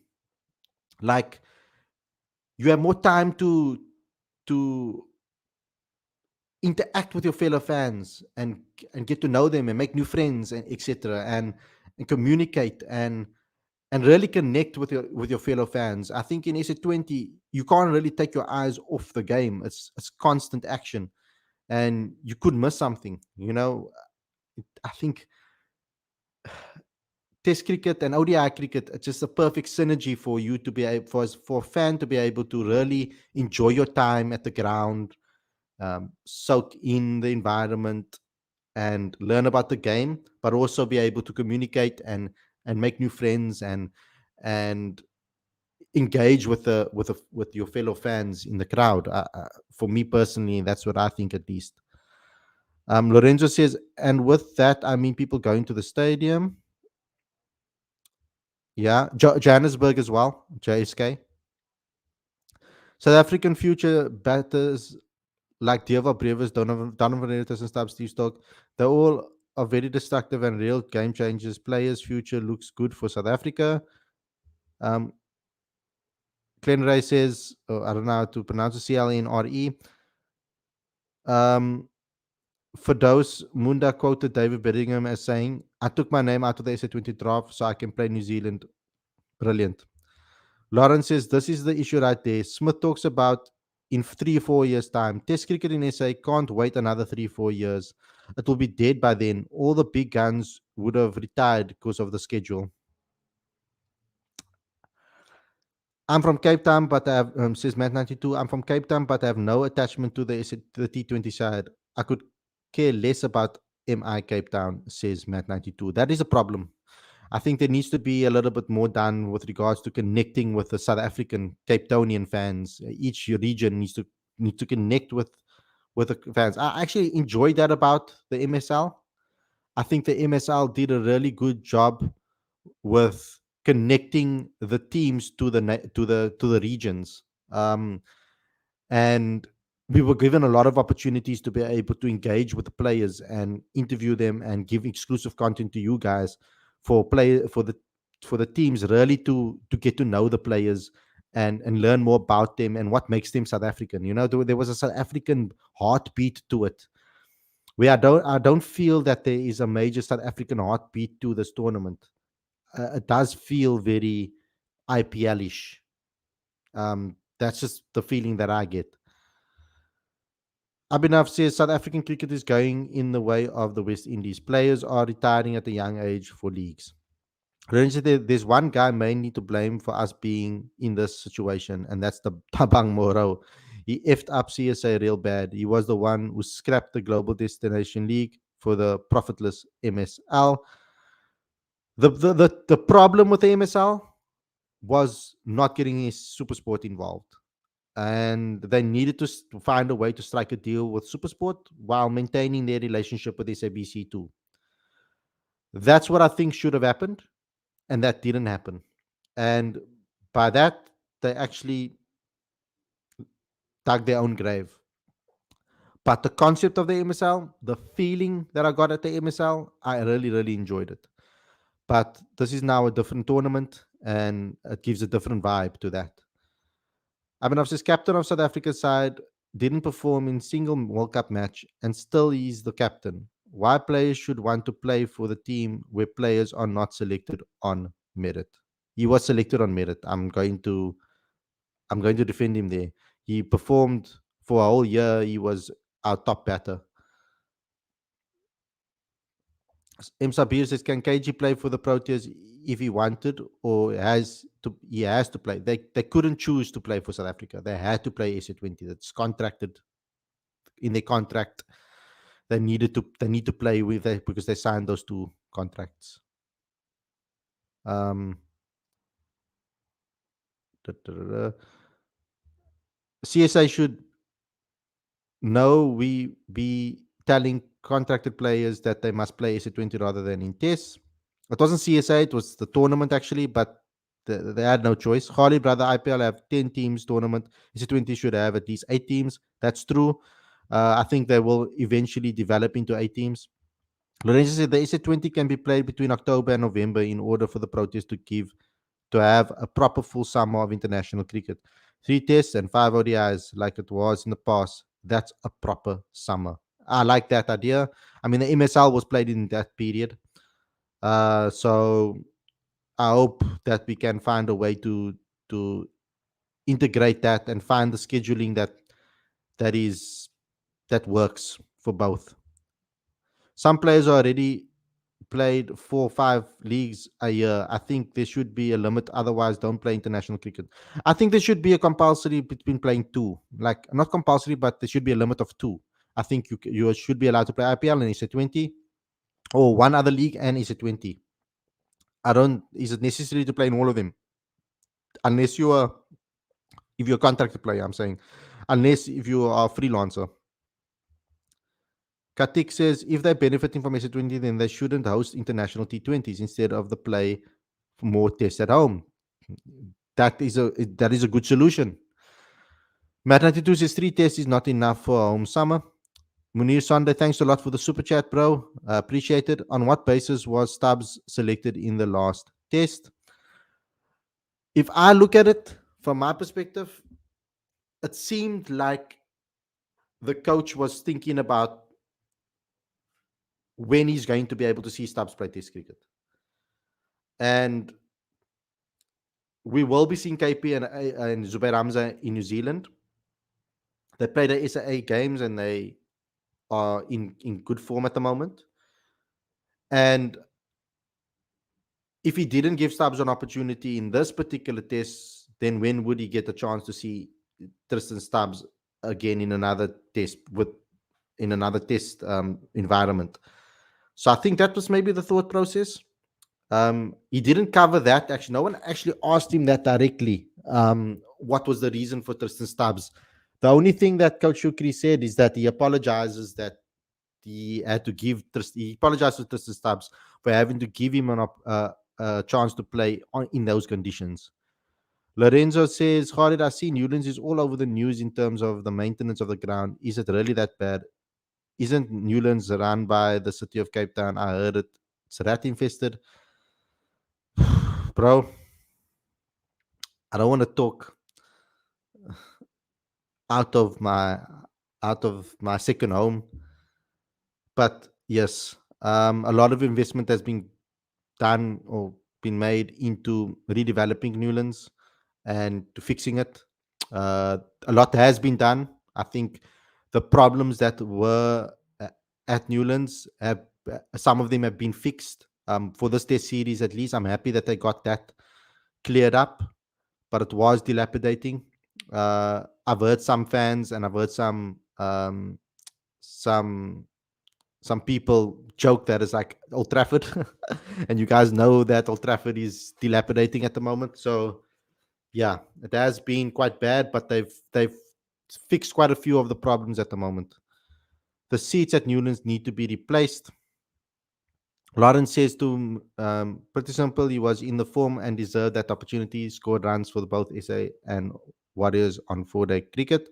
Like you have more time to interact with your fellow fans and get to know them and make new friends and etc. And communicate and really connect with your fellow fans. I think in SA20 you can't really take your eyes off the game. It's constant action, and you could miss something. I think Test cricket and ODI cricket, it's just a perfect synergy for you to be able for a fan to be able to really enjoy your time at the ground, soak in the environment, and learn about the game, but also be able to communicate and make new friends and engage with your fellow fans in the crowd. For me personally, that's what I think at least. Lorenzo says, and with that, I mean people going to the stadium. Yeah, Johannesburg as well, JSK. South African future batters like Deva Brevis, Donovan Veritas, and Stubbs, Steve Stock, they all are very destructive and real game changers. Players' future looks good for South Africa. Glenn Ray says, I don't know how to pronounce it, CLNRE. Firdaus Munda quoted David Bedingham as saying, I took my name out of the SA20 draft so I can play New Zealand. Brilliant. Lawerence says, this is the issue right there. Smith talks about in 3 or 4 years' time. Test cricket in SA can't wait another 3 or 4 years. It will be dead by then. All the big guns would have retired because of the schedule. I'm from Cape Town, but I have, says Matt 92, I'm from Cape Town, but I have no attachment to the T20 side. I could care less about MI Cape Town, says Matt 92. That is a problem. I think there needs to be a little bit more done with regards to connecting with the South African Cape Townian fans. Each region needs to connect with the fans. I actually enjoyed that about the MSL. I think the MSL did a really good job with connecting the teams to the regions, and we were given a lot of opportunities to be able to engage with the players and interview them and give exclusive content to you guys for the teams really to get to know the players and learn more about them and what makes them South African. There was a South African heartbeat to it. I don't feel that there is a major South African heartbeat to this tournament. It does feel very IPL-ish. That's just the feeling that I get. Abhinav says South African cricket is going in the way of the West Indies. Players are retiring at a young age for leagues. There's one guy mainly to blame for us being in this situation, and that's the Tabang Moro. He effed up CSA real bad. He was the one who scrapped the Global Destination League for the profitless MSL. The problem with the MSL was not getting his Supersport involved, and they needed to find a way to strike a deal with Supersport while maintaining their relationship with SABC too. That's what I think should have happened, and that didn't happen. And by that, they actually dug their own grave. But the concept of the MSL, the feeling that I got at the MSL, I really, really enjoyed it. But this is now a different tournament, and it gives a different vibe to that. Abinov captain of South Africa's side, didn't perform in single World Cup match, and still he's the captain. Why players should want to play for the team where players are not selected on merit? He was selected on merit. I'm going to defend him there. He performed for a whole year. He was our top batter. M. Sabir says, can KG play for the Proteas if he wanted, or has to? He has to play. They couldn't choose to play for South Africa. They had to play SA20. That's contracted in their contract. They need to play with it because they signed those two contracts. CSA should we be telling contracted players that they must play SA20 rather than in tests. It wasn't CSA, it was the tournament actually, but they had no choice. Khalid, brother, IPL have 10 teams tournament. SA20 should have at least 8 teams. That's true. I think they will eventually develop into 8 teams. Lorenzo said the SA20 can be played between October and November in order for the Proteas to have a proper full summer of international cricket. 3 tests and 5 ODIs like it was in the past. That's a proper summer. I like that idea. I mean, the MSL was played in that period. So I hope that we can find a way to integrate that and find the scheduling that works for both. Some players are already played 4 or 5 leagues a year. I think there should be a limit. Otherwise, don't play international cricket. I think there should be a compulsory between playing 2. Like, not compulsory, but there should be a limit of 2. I think you should be allowed to play IPL and SA20, or one other league and SA20. Is it necessary to play in all of them? Unless if you're a contracted player, I'm saying. Unless if you are a freelancer. Katik says, if they're benefiting from SA20, then they shouldn't host international T20s instead of the play more tests at home. That is a good solution. Matt 92 says 3 tests is not enough for a home summer. Munir Sunday, thanks a lot for the super chat, bro. Appreciate it. On what basis was Stubbs selected in the last test? If I look at it from my perspective, it seemed like the coach was thinking about when he's going to be able to see Stubbs play test cricket. And we will be seeing KP and Zubair Hamza in New Zealand. They play the SAA games and they are in good form at the moment. And if he didn't give Stubbs an opportunity in this particular test, then when would he get a chance to see Tristan Stubbs again in another test environment? So I think that was maybe the thought process. He didn't cover that. Actually, no one actually asked him that directly. What was the reason for Tristan Stubbs? The only thing that Coach Shukri said is that he apologizes that he had to he apologized to Tristan Stubbs for having to give him a chance to play in those conditions. Lorenzo says, Khalid, I see Newlands is all over the news in terms of the maintenance of the ground. Is it really that bad? Isn't Newlands run by the city of Cape Town? I heard it's rat infested. Bro, I don't want to talk out of my second home, but yes, a lot of investment has been done or been made into redeveloping Newlands and to fixing it. A lot has been done. I think the problems that were at Newlands some of them have been fixed. For this test series, at least, I'm happy that they got that cleared up, but it was dilapidating. I've heard some fans and I've heard some people joke that it's like Old Trafford, and you guys know that Old Trafford is dilapidating at the moment. So yeah, it has been quite bad, but they've fixed quite a few of the problems at the moment. The seats at Newlands need to be replaced. Lawerence says to pretty simple, he was in the form and deserved that opportunity. Scored runs for both SA and Warriors on 4-day cricket.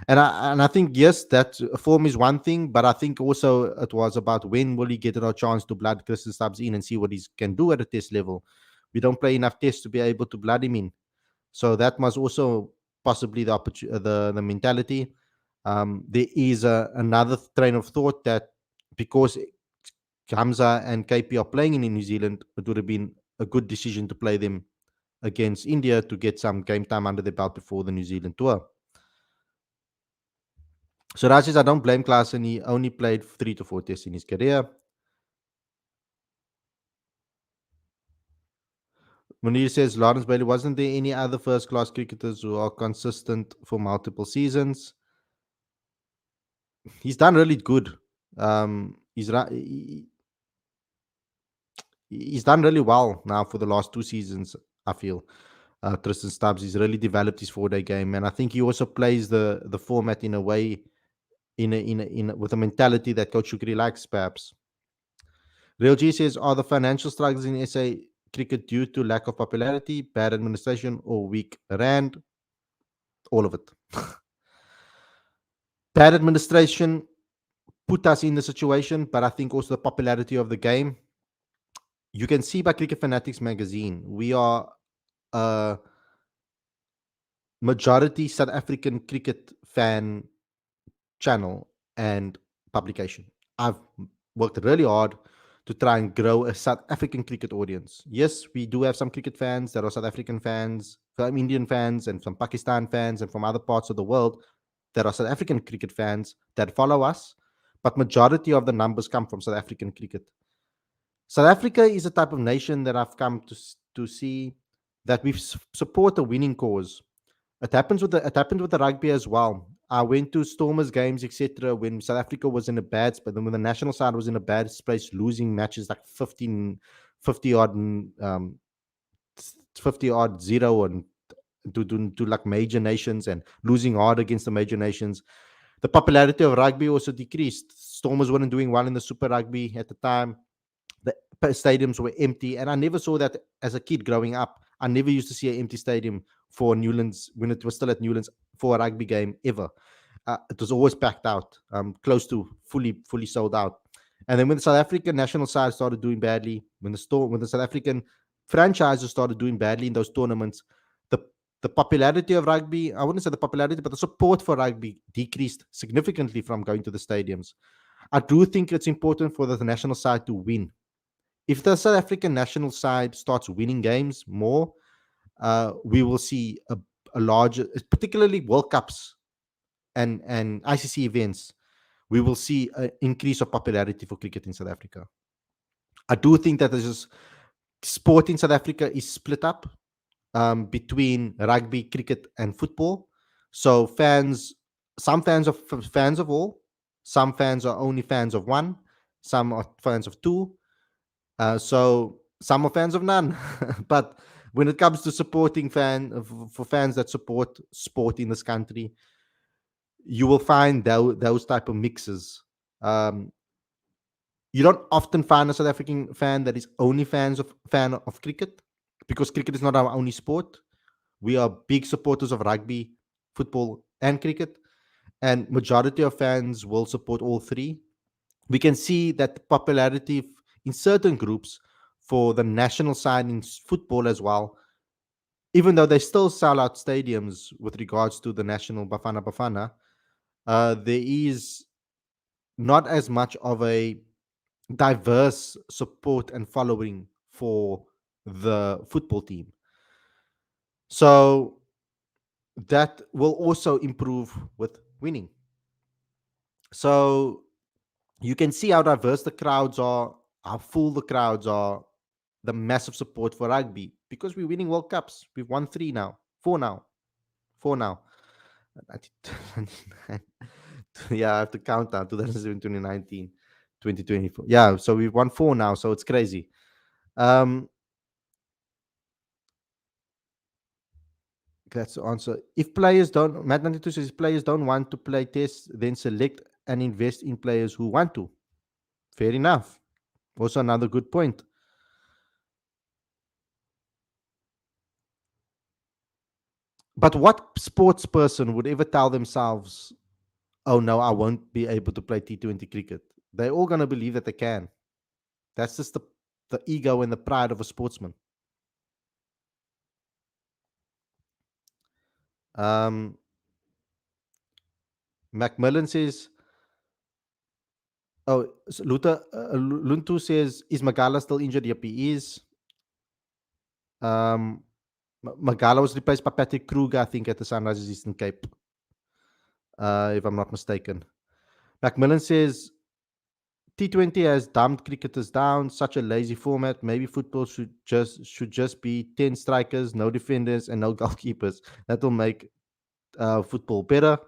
And I think yes, that form is one thing, but I think also it was about when will he get a chance to blood Tristan Stubbs in and see what he can do at a test level. We don't play enough tests to be able to blood him in, so that was also possibly the mentality. There is another train of thought that because Hamza and KP are playing in New Zealand, it would have been a good decision to play them against India to get some game time under their belt before the New Zealand tour. So Raj says, I don't blame Klaasen. He only played 3 to 4 tests in his career. Munir says, Lawerence Bailey, wasn't there any other first-class cricketers who are consistent for multiple seasons? He's done really good. He's done really well now for the last 2 seasons, I feel. Tristan Stubbs, he's really developed his 4-day game, and I think he also plays the format in a way, with a mentality that Coach Shukri likes, perhaps. Real G says, are the financial struggles in SA cricket due to lack of popularity, bad administration, or weak rand? All of it. Bad administration put us in the situation, but I think also the popularity of the game. You can see by Cricket Fanatics magazine, we are a majority South African cricket fan channel and publication. I've worked really hard to try and grow a South African cricket audience. Yes, we do have some cricket fans that are South African fans, some Indian fans, and some Pakistan fans, and from other parts of the world that are South African cricket fans that follow us. But majority of the numbers come from South African cricket. South Africa is a type of nation that I've come to see that we support a winning cause. It happened with the rugby as well. I went to Stormers games, etc. when South Africa was in a bad spot, when the national side was in a bad space, losing matches like 50 odd, 50 odd 0 and to like major nations and losing hard against the major nations. The popularity of rugby also decreased. Stormers weren't doing well in the Super Rugby at the time. The stadiums were empty, and I never saw that as a kid growing up. I never used to see an empty stadium for Newlands when it was still at Newlands for a rugby game ever. It was always packed out, close to fully sold out. And then when the South African national side started doing badly, when the South African franchises started doing badly in those tournaments, the the popularity of rugby, I wouldn't say the popularity, but the support for rugby decreased significantly from going to the stadiums. I do think it's important for the national side to win. If the South African national side starts winning games more, we will see a larger, particularly World Cups and ICC events, we will see an increase of popularity for cricket in South Africa. I do think that sport in South Africa is split up between rugby, cricket, and football. So some fans are fans of all, some fans are only fans of one, some are fans of two. So some are fans of none. But when it comes to supporting for fans that support sport in this country, you will find those type of mixes. You don't often find a South African fan that is only fan of cricket, because cricket is not our only sport. We are big supporters of rugby, football, and cricket, and majority of fans will support all three. We can see that the popularity in certain groups for the national side in football as well, even though they still sell out stadiums with regards to the national Bafana Bafana, there is not as much of a diverse support and following for the football team. So that will also improve with winning. So you can see how diverse the crowds are, how full the crowds are, the massive support for rugby, because we're winning World Cups. We've won 3 now, 4 now, 4 now. Yeah, I have to count down 2007, 2019, 2024. Yeah, so we've won 4 now, so it's crazy. That's the answer. If players don't, Matt 92 says, if players don't want to play tests, then select and invest in players who want to. Fair enough. Also, another good point. But what sports person would ever tell themselves, oh no, I won't be able to play T20 cricket? They're all going to believe that they can. That's just the ego and the pride of a sportsman. Macmillan says, oh, so Luntu says, is Magala still injured? Yep, he is. Magala was replaced by Patrick Kruger, I think, at the Sunrisers Eastern Cape, if I'm not mistaken. Macmillan says, T20 has dumbed cricketers down. Such a lazy format. Maybe football should just be 10 strikers, no defenders, and no goalkeepers. That will make football better.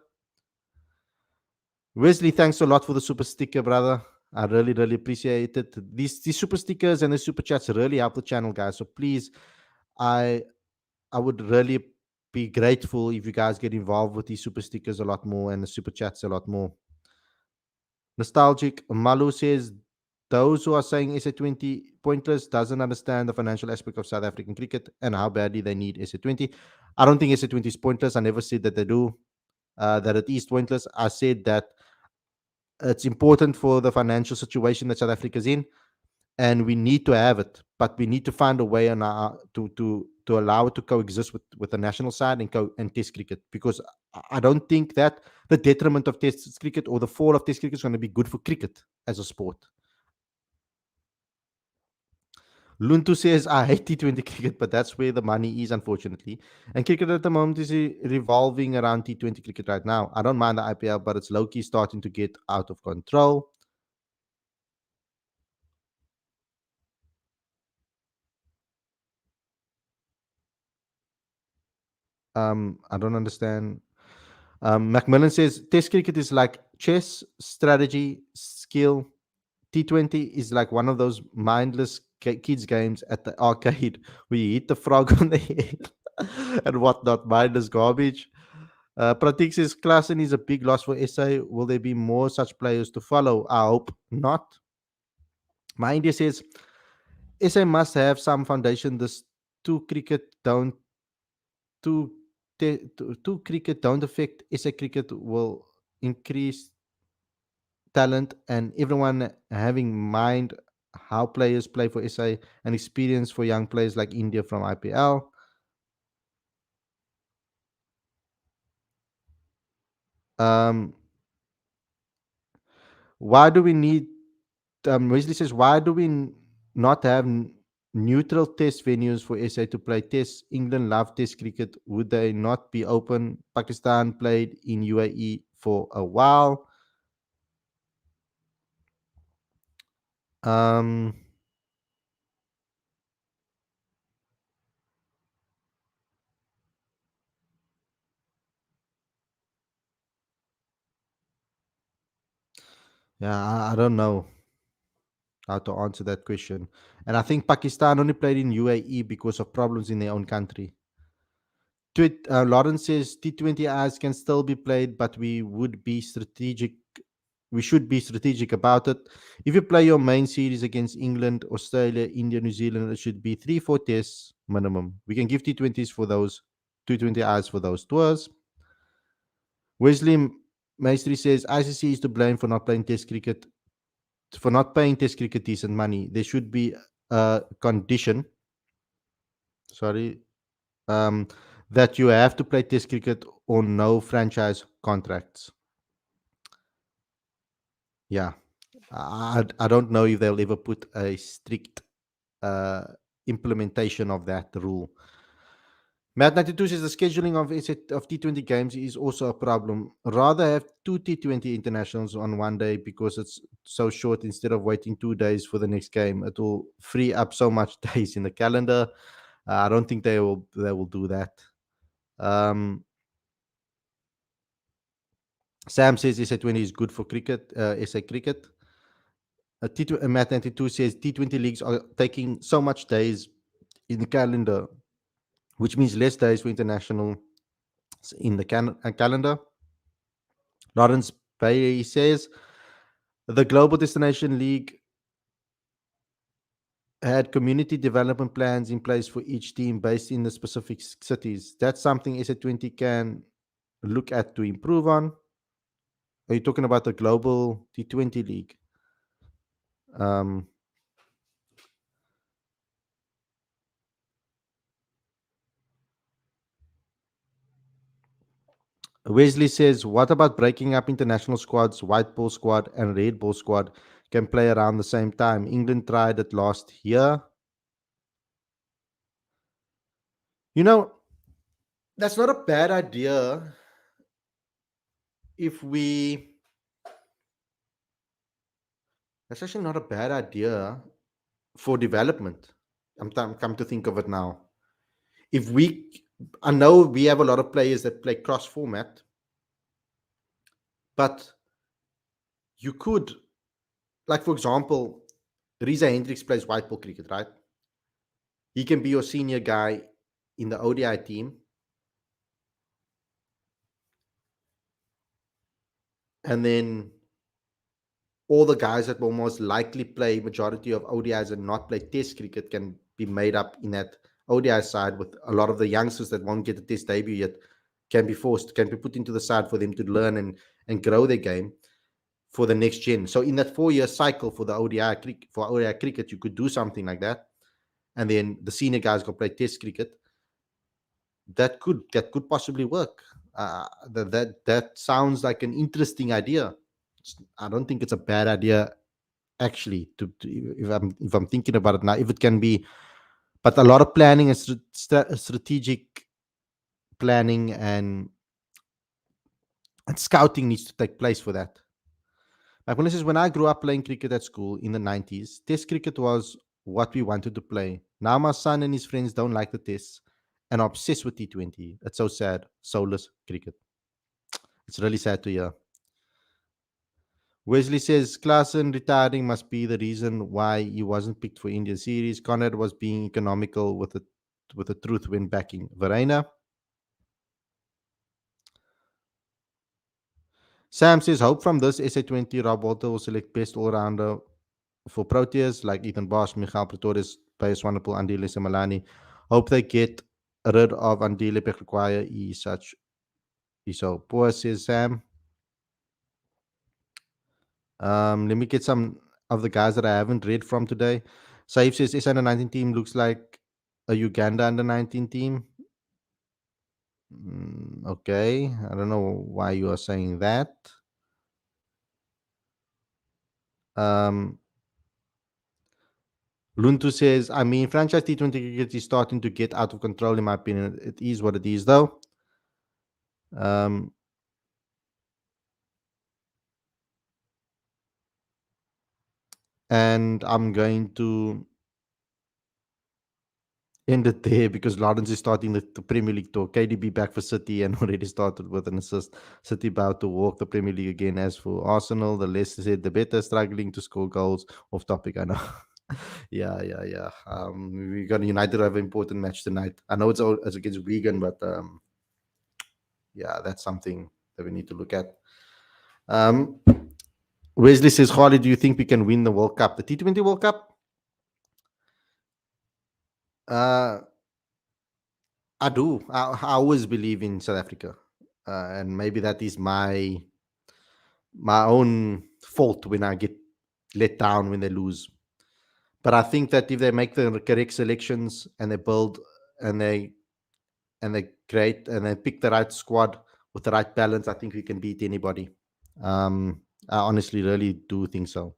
Wesley, thanks a lot for the super sticker, brother. I really, really appreciate it. These super stickers and the super chats really help the channel, guys. So please, I would really be grateful if you guys get involved with these super stickers a lot more and the super chats a lot more. Nostalgic Malu says, those who are saying SA20 pointless doesn't understand the financial aspect of South African cricket and how badly they need SA20. I don't think SA20 is pointless. I never said that they do, that it is pointless. I said that it's important for the financial situation that South Africa is in, and we need to have it, but we need to find a way on to allow it to coexist with the national side and Test cricket, because I don't think that the detriment of Test cricket or the fall of Test cricket is going to be good for cricket as a sport. Luntu says, I hate T20 cricket, but that's where the money is, unfortunately. And cricket at the moment is revolving around T20 cricket right now. I don't mind the IPL, but it's low-key starting to get out of control. I don't understand. Macmillan says, Test cricket is like chess, strategy, skill. T20 is like one of those mindless kids games at the arcade where you hit the frog on the head and whatnot, mindless garbage. Pratik says, Klassen is a big loss for SA. Will there be more such players to follow? I hope not. My India says, SA must have some foundation. This two cricket don't to cricket don't affect SA cricket will increase talent and everyone having mind how players play for SA and experience for young players like India from IPL. Why do we need? Wesley says, why do we not have neutral test venues for SA to play tests? England love test cricket. Would they not be open? Pakistan played in UAE for a while. Yeah, I don't know how to answer that question. And I think Pakistan only played in UAE because of problems in their own country. Lawerence says T20Is can still be played, but we would be strategic. We should be strategic about it. If you play your main series against England, Australia, India, New Zealand, it should be 3-4 tests minimum. We can give T20s for those, T20Is for those tours. Wesley Maestri says ICC is to blame for not playing Test cricket, for not paying Test cricket decent money. There should be a condition. Sorry, that you have to play Test cricket or no franchise contracts. Yeah, I don't know if they'll ever put a strict implementation of that rule. Matt 92 says the scheduling of T20 games is also a problem. Rather have two T20 internationals on one day because it's so short instead of waiting 2 days for the next game. It will free up so much days in the calendar. I don't think they will do that. Sam says SA20 is good for cricket, SA cricket. Matt 92 says T20 leagues are taking so much days in the calendar, which means less days for international in the calendar. Lawerence Bailey says the Global Destination League had community development plans in place for each team based in the specific cities. That's something SA20 can look at to improve on. Are you talking about the global T20 league? Wesley says, what about breaking up international squads? White ball squad and red ball squad can play around the same time. England tried it last year. You know, that's not a bad idea if we. That's actually not a bad idea for development. I'm come to think of it now. If we, I know we have a lot of players that play cross format, but you could, like for example, Riza Hendricks plays white ball cricket, right? He can be your senior guy in the ODI team, and then all the guys that will most likely play majority of ODIs and not play Test cricket can be made up in that ODI side, with a lot of the youngsters that won't get a Test debut yet can be put into the side for them to learn and grow their game for the next gen. So in that 4-year cycle for the ODI cricket, you could do something like that, and then the senior guys go play Test cricket. That could possibly work. That sounds like an interesting idea. I don't think it's a bad idea, actually. If I'm thinking about it now, if it can be, but a lot of planning and strategic planning and scouting needs to take place for that. Like when it says, when I grew up playing cricket at school in the 90s, Test cricket was what we wanted to play. Now my son and his friends don't like the tests and are obsessed with T20. It's so sad. Soulless cricket. It's really sad to hear. Wesley says Klaasen retiring must be the reason why he wasn't picked for Indian series. Conrad was being economical with the truth when backing Verena. Sam says, hope from this SA20 Rob Walter will select best all-rounder for Proteas like Ethan Bosch, Michael Pretorius, Pius Wonderful, Andile Semalani. Hope they get rid of Andile Pekrequire. He's so poor, says Sam. Let me get some of the guys that I haven't read from today. Saif says SA under-19 team looks like a Uganda under-19 team. Okay, I don't know why you are saying that. Luntu says, I mean, franchise T20 cricket is starting to get out of control, in my opinion. It is what it is, though. And I'm going to end it there because Lawerence is starting the Premier League talk. KDB back for City and already started with an assist. City about to walk the Premier League again. As for Arsenal, the Leicester said the better, struggling to score goals. Off topic, I know. Yeah. We got United have an important match tonight. I know it's against Wigan, but yeah, that's something that we need to look at. Wesley says, Khalid, do you think we can win the World Cup? The T20 World Cup? I do. I always believe in South Africa. And maybe that is my own fault when I get let down when they lose. But I think that if they make the correct selections and they build and they create and they pick the right squad with the right balance, I think we can beat anybody. I honestly really do think so.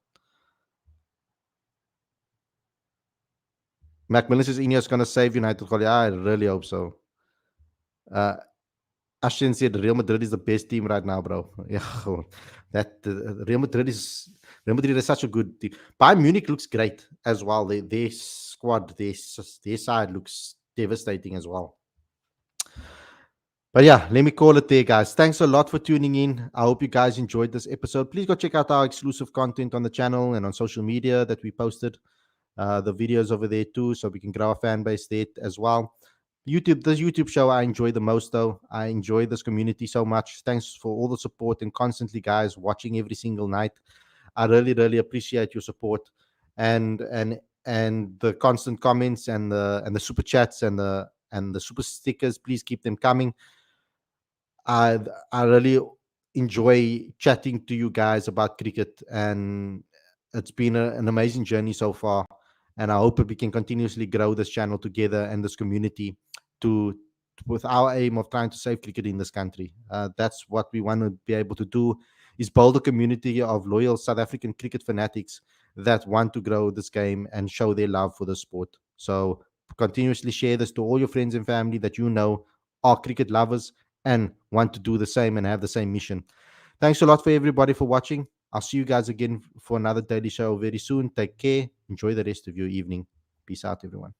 Macmillan says Ineos going to save United. I really hope so. Ashton said Real Madrid is the best team right now, bro. Yeah, that Real Madrid is such a good team. Bayern Munich looks great as well. Their squad, their side looks devastating as well. But yeah, let me call it there, guys. Thanks a lot for tuning in. I hope you guys enjoyed this episode. Please go check out our exclusive content on the channel and on social media that we posted. The videos over there too, so we can grow our fan base there as well. This YouTube show I enjoy the most, though. I enjoy this community so much. Thanks for all the support and constantly, guys, watching every single night. I really, really appreciate your support. And and the constant comments and the super chats and the super stickers. Please keep them coming. I really enjoy chatting to you guys about cricket, and it's been an amazing journey so far. And I hope that we can continuously grow this channel together and this community to with our aim of trying to save cricket in this country. That's what we want to be able to do, is build a community of loyal South African cricket fanatics that want to grow this game and show their love for the sport. So continuously share this to all your friends and family that you know are cricket lovers and want to do the same and have the same mission. Thanks a lot for everybody for watching. I'll see you guys again for another daily show very soon. Take care. Enjoy the rest of your evening. Peace out, everyone.